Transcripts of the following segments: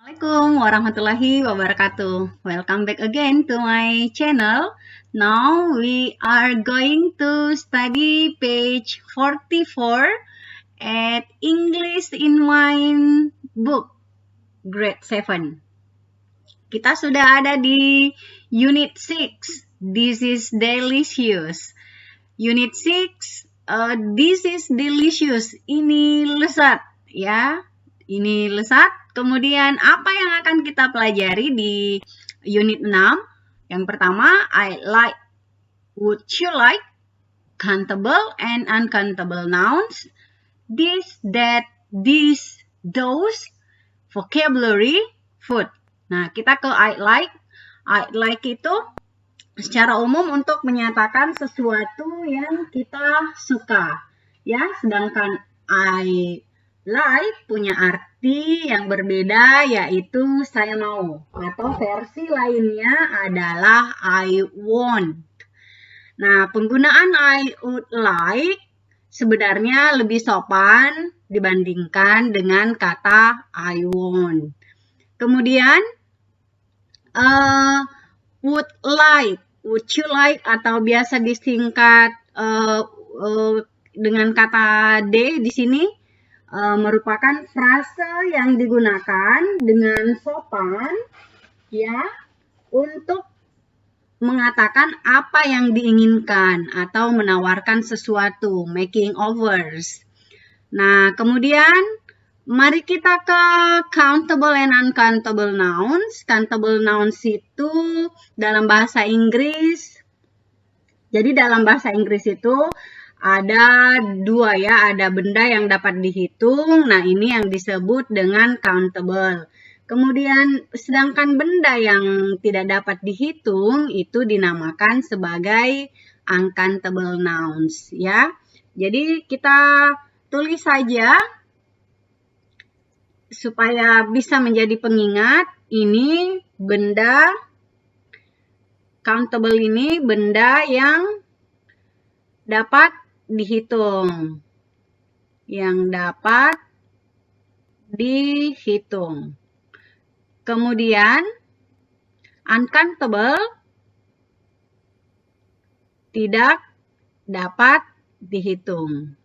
Assalamualaikum warahmatullahi wabarakatuh. Welcome back again to my channel. Now we are going to study page 44 at English in One book, grade 7. Kita sudah ada di unit 6. This is delicious. Unit 6, this is delicious. Ini lezat, ya. Ini lezat. Kemudian apa yang akan kita pelajari di unit 6? Yang pertama, I like, would you like, countable and uncountable nouns, this, that, these, those, vocabulary, food. Nah, kita ke I like. I like itu secara umum untuk menyatakan sesuatu yang kita suka. Ya, sedangkan I like punya arti yang berbeda, yaitu saya mau, atau versi lainnya adalah I want. Nah, penggunaan I would like sebenarnya lebih sopan dibandingkan dengan kata I want. Kemudian would like, would you like, atau biasa disingkat dengan kata D di sini, merupakan frase yang digunakan dengan sopan, ya, untuk mengatakan apa yang diinginkan atau menawarkan sesuatu, making offers. Nah, kemudian mari kita ke countable and uncountable nouns. Countable nouns itu dalam bahasa Inggris. Jadi dalam bahasa Inggris itu ada dua, ya, ada benda yang dapat dihitung. Nah, ini yang disebut dengan countable. Kemudian sedangkan benda yang tidak dapat dihitung itu dinamakan sebagai uncountable nouns, ya. Jadi kita tulis saja supaya bisa menjadi pengingat. Ini benda countable, ini benda yang dapat dihitung, yang dapat dihitung. Kemudian uncountable tidak dapat dihitung.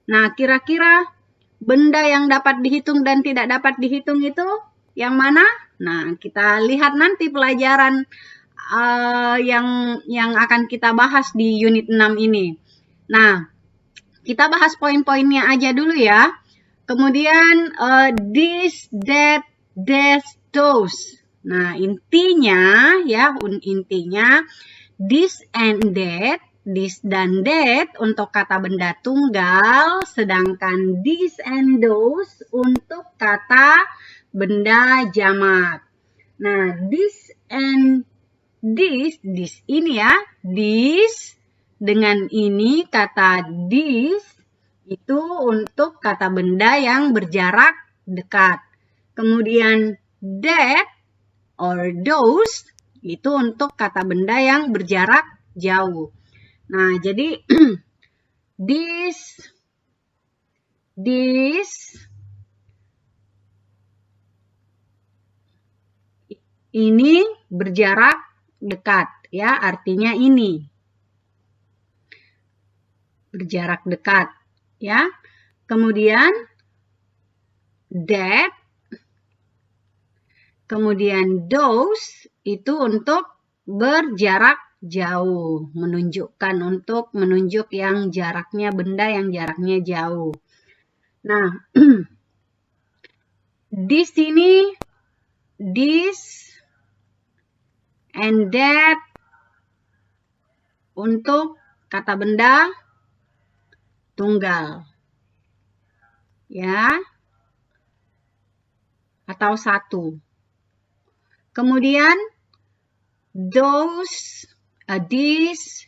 Nah, kira-kira benda yang dapat dihitung dan tidak dapat dihitung itu yang mana? Nah, kita lihat nanti pelajaran yang akan kita bahas di unit 6 ini. Nah, kita bahas poin-poinnya aja dulu, ya. Kemudian this, that, those. Nah, intinya, ya, intinya this and that, this dan that untuk kata benda tunggal, sedangkan this and those untuk kata benda jamak. Nah, this and this ini, ya, this dengan ini kata this itu untuk kata benda yang berjarak dekat. Kemudian that or those itu untuk kata benda yang berjarak jauh. Nah, jadi this ini berjarak dekat, ya, artinya ini berjarak dekat, ya. Kemudian that, kemudian those itu untuk berjarak jauh, menunjukkan, untuk menunjuk yang jaraknya, benda yang jaraknya jauh. Nah, di sini this and that untuk kata benda tunggal, ya, atau satu. Kemudian those, this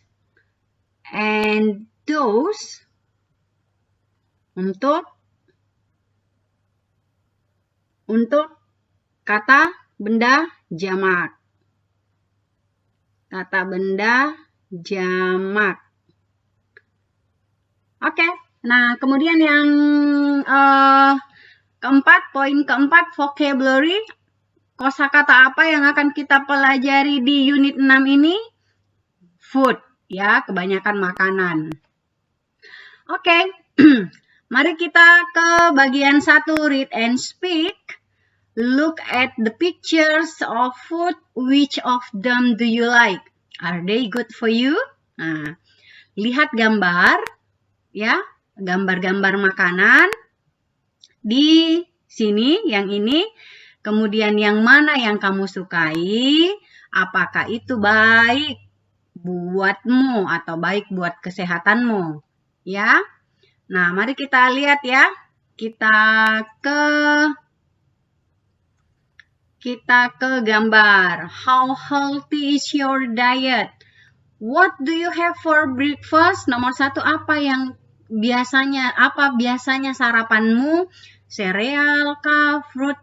and those untuk kata benda jamak. Kata benda jamak. Oke, Nah, kemudian yang poin keempat, vocabulary. Kosakata apa yang akan kita pelajari di unit 6 ini? Food, ya, kebanyakan makanan. Oke, mari kita ke bagian 1, read and speak. Look at the pictures of food. Which of them do you like? Are they good for you? Nah, lihat gambar, ya, gambar-gambar makanan di sini, yang ini. Kemudian yang mana yang kamu sukai? Apakah itu baik buatmu atau baik buat kesehatanmu? Ya. Nah, mari kita lihat ya. Kita ke gambar. How healthy is your diet? What do you have for breakfast? Nomor 1, apa biasanya sarapanmu? Cereal kah, fruit,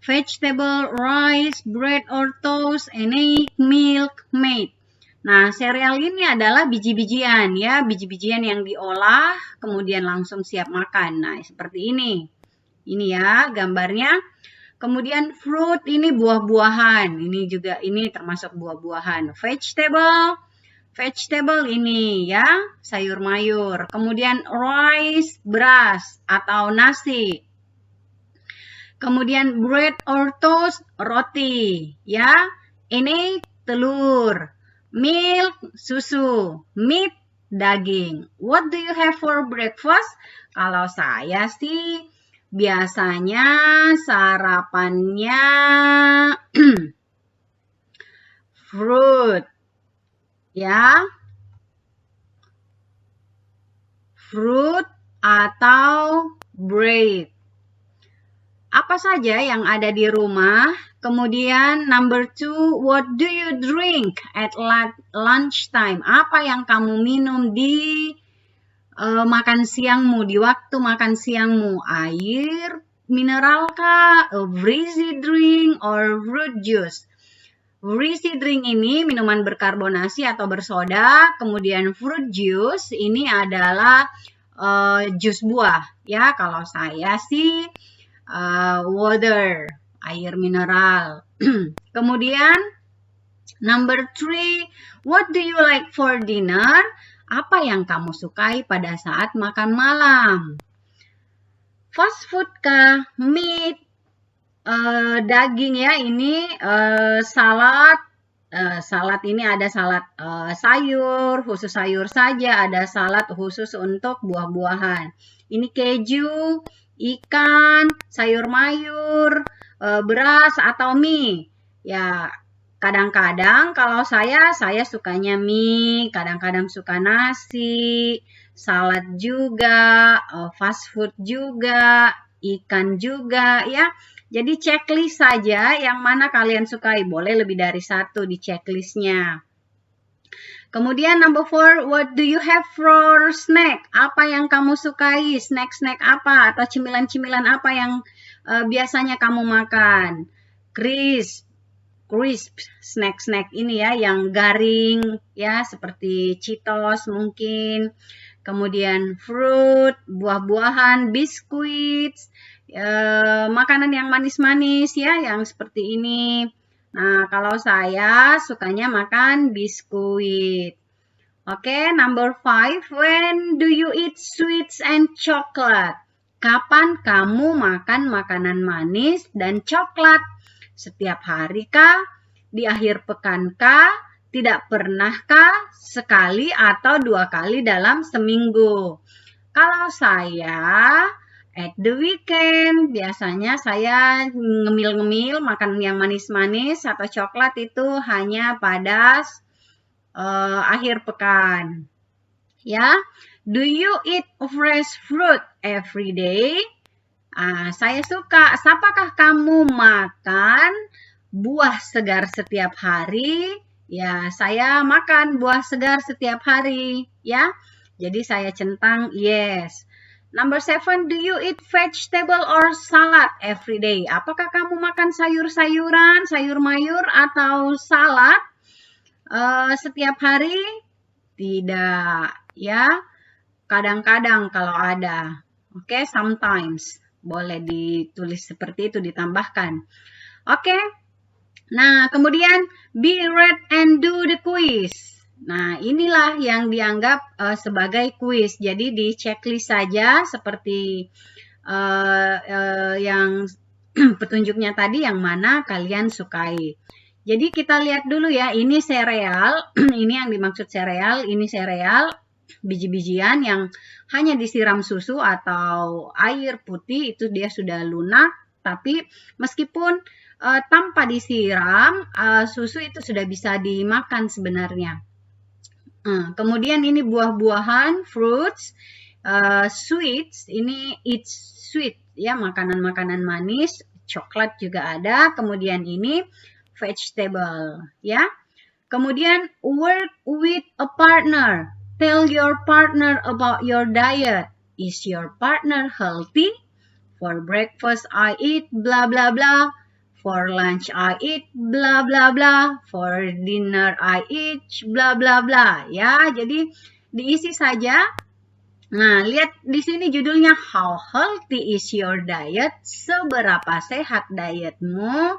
vegetable, rice, bread or toast, egg, milk, meat. Nah, sereal ini adalah biji-bijian ya, biji-bijian yang diolah kemudian langsung siap makan. Nah, seperti ini. Ini ya gambarnya. Kemudian fruit ini buah-buahan. Ini termasuk buah-buahan. Vegetable ini ya, sayur-mayur. Kemudian rice, beras atau nasi. Kemudian bread or toast, roti, ya. Egg, telur. Milk, susu. Meat, daging. What do you have for breakfast? Kalau saya sih biasanya sarapannya fruit, ya. Fruit atau bread. Apa saja yang ada di rumah. Kemudian number 2, what do you drink at lunchtime? Apa yang kamu minum di makan siangmu, di waktu makan siangmu? Air mineral kah, breezy drink, or fruit juice? Breezy drink ini minuman berkarbonasi atau bersoda. Kemudian fruit juice ini adalah jus buah. Ya, kalau saya sih water, air mineral. Kemudian number 3, what do you like for dinner? Apa yang kamu sukai pada saat makan malam? Fast food kah? Meat, daging ya, ini salad. Salad ini ada salad sayur, khusus sayur saja, ada salad khusus untuk buah-buahan. Ini keju, ikan, sayur mayur, beras atau mie. Ya, kadang-kadang kalau saya sukanya mie, kadang-kadang suka nasi, salad juga, fast food juga, ikan juga ya. Jadi checklist saja yang mana kalian sukai. Boleh lebih dari 1 di checklistnya. Kemudian number 4, what do you have for snack? Apa yang kamu sukai? Snack-snack apa? Atau cemilan-cemilan apa yang biasanya kamu makan? Crisp, snack-snack ini ya, yang garing ya, seperti Cheetos mungkin. Kemudian fruit, buah-buahan, biskuit, makanan yang manis-manis ya, yang seperti ini. Nah, kalau saya sukanya makan biskuit. Oke, number 5, when do you eat sweets and chocolate? Kapan kamu makan makanan manis dan coklat? Setiap hari kah? Di akhir pekan kah? Tidak pernahkah? Sekali atau 2 kali dalam seminggu? Kalau saya at the weekend, biasanya saya ngemil-ngemil makan yang manis-manis atau coklat itu hanya pada akhir pekan. Ya, do you eat fresh fruit every day? Saya suka. Apakah kamu makan buah segar setiap hari? Ya, saya makan buah segar setiap hari. Ya, jadi saya centang yes. Number 7, do you eat vegetable or salad every day? Apakah kamu makan sayur-sayuran, sayur mayur atau salad setiap hari? Tidak, ya. kadang-kadang kalau ada. Oke, sometimes. Boleh ditulis seperti itu, ditambahkan. Oke. Nah, kemudian be read and do the quiz. Nah, inilah yang dianggap sebagai quiz. Jadi di checklist saja seperti yang petunjuknya tadi yang mana kalian sukai. Jadi kita lihat dulu ya, ini sereal, ini yang dimaksud sereal, ini sereal, biji-bijian yang hanya disiram susu atau air putih, itu dia sudah lunak, tapi meskipun tanpa disiram, susu itu sudah bisa dimakan sebenarnya. Kemudian ini buah-buahan, fruits, sweets, ini it's sweet, ya, makanan-makanan manis, coklat juga ada. Kemudian ini vegetable, ya. Kemudian work with a partner. Tell your partner about your diet. Is your partner healthy? For breakfast I eat blah blah blah. For lunch I eat blah blah blah. For dinner I eat blah blah blah. Ya, jadi diisi saja. Nah, lihat di sini judulnya How healthy is your diet? Seberapa sehat dietmu?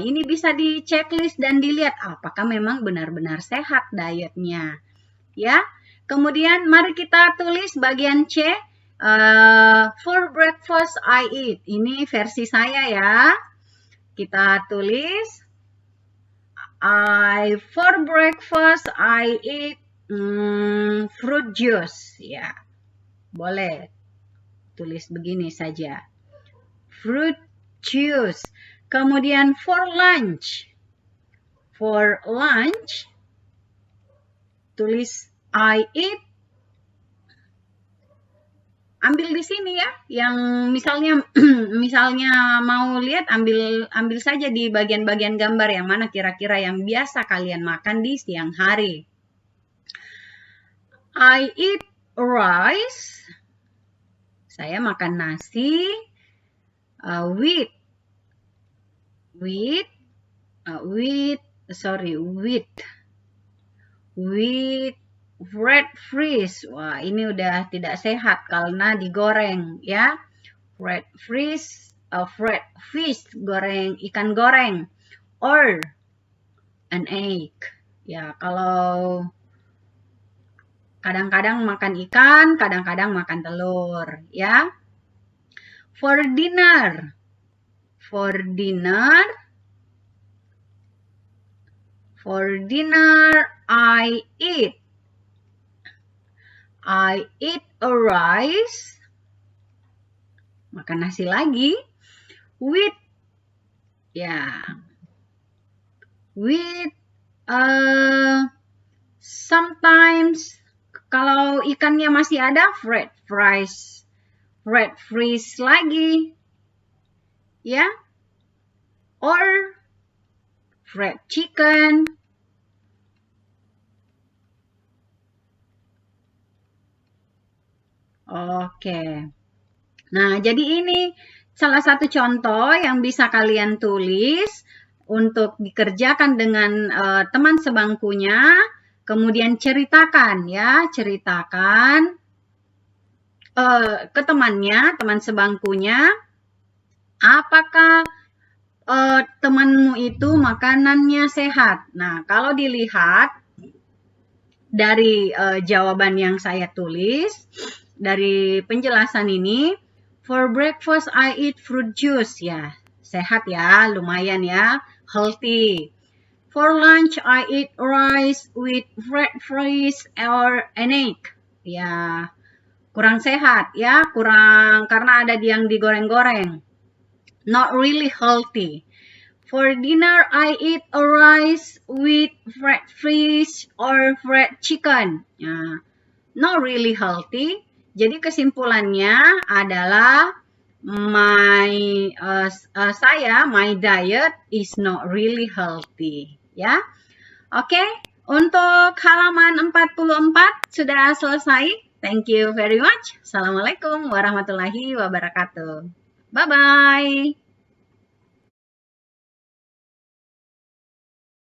Ini bisa di checklist dan dilihat apakah memang benar-benar sehat dietnya. Ya. Kemudian mari kita tulis bagian C. For breakfast I eat. Ini versi saya ya. Kita tulis for breakfast I eat fruit juice. Ya. Boleh tulis begini saja. Fruit juice. Kemudian for lunch tulis I eat. Ambil di sini ya, yang misalnya mau lihat ambil saja di bagian-bagian gambar yang mana kira-kira yang biasa kalian makan di siang hari. I eat rice. Saya makan nasi with red fish. Wah, ini udah tidak sehat karena digoreng ya. Red fish, goreng, ikan goreng, or an egg. Ya, kalau kadang-kadang makan ikan, kadang-kadang makan telur ya. For dinner I eat a rice, makan nasi lagi, with sometimes kalau ikannya masih ada red fish lagi, ya, or fried chicken. Oke. Nah, jadi ini salah satu contoh yang bisa kalian tulis untuk dikerjakan dengan teman sebangkunya. Kemudian ceritakan ke teman sebangkunya, apakah temanmu itu makanannya sehat. Nah, kalau dilihat dari jawaban yang saya tulis, dari penjelasan ini, for breakfast I eat fruit juice, ya, sehat ya, lumayan ya, healthy. For lunch I eat rice with red fish or an egg, ya, kurang sehat ya, kurang karena ada yang digoreng-goreng, not really healthy. For dinner I eat a rice with fried fish or fried chicken, ya, not really healthy. Jadi kesimpulannya adalah my diet is not really healthy, ya. Oke, untuk halaman 44 sudah selesai. Thank you very much. Assalamualaikum warahmatullahi wabarakatuh. Bye-bye.